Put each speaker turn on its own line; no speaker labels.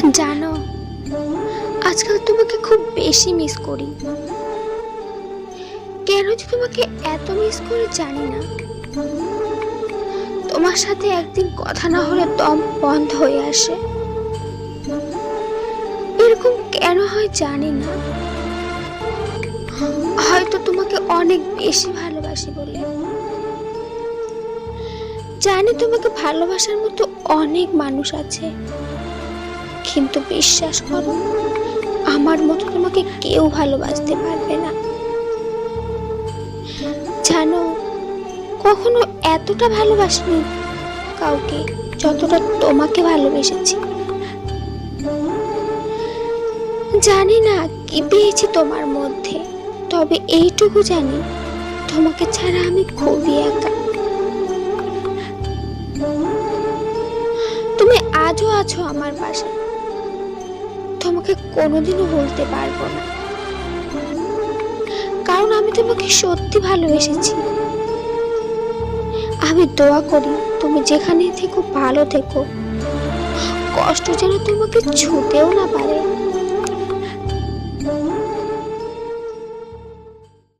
জানো, আজকাল তোমাকে খুব বেশি মিস করি। কেন যে তোমাকে এত মিস করি জানি না। তোমার সাথে একদিন কথা না হলে দম বন্ধ হয়ে আসে। এরকম কেন হয় জানি না। হয়তো তোমাকে অনেক বেশি ভালোবাসি বলে। জানি তোমাকে ভালোবাসার মতো অনেক মানুষ আছে, কিন্তু বিশ্বাস করো, আমার মতো তোমাকে কেউ ভালোবাসতে পারবে না। জানো, কখনো এতটা ভালোবাসিনি কাউকে যতটা তোমাকে ভালোবেসেছি। জানি না কি পেয়েছি তোমার মধ্যে, তবে এইটুকু জানি, তোমাকে ছাড়া আমি খুবই একা। তুমি আজও আছো আমার পাশে, তোমাকে কোনোদিনও ভুলতে পারবো না, কারণ আমি তোমাকে সত্যি ভালোবেসেছি। আমি দোয়া করি তুমি যেখানে থেকো ভালো থেকো, কষ্ট যেন তোমাকে ছুতেও না পারে।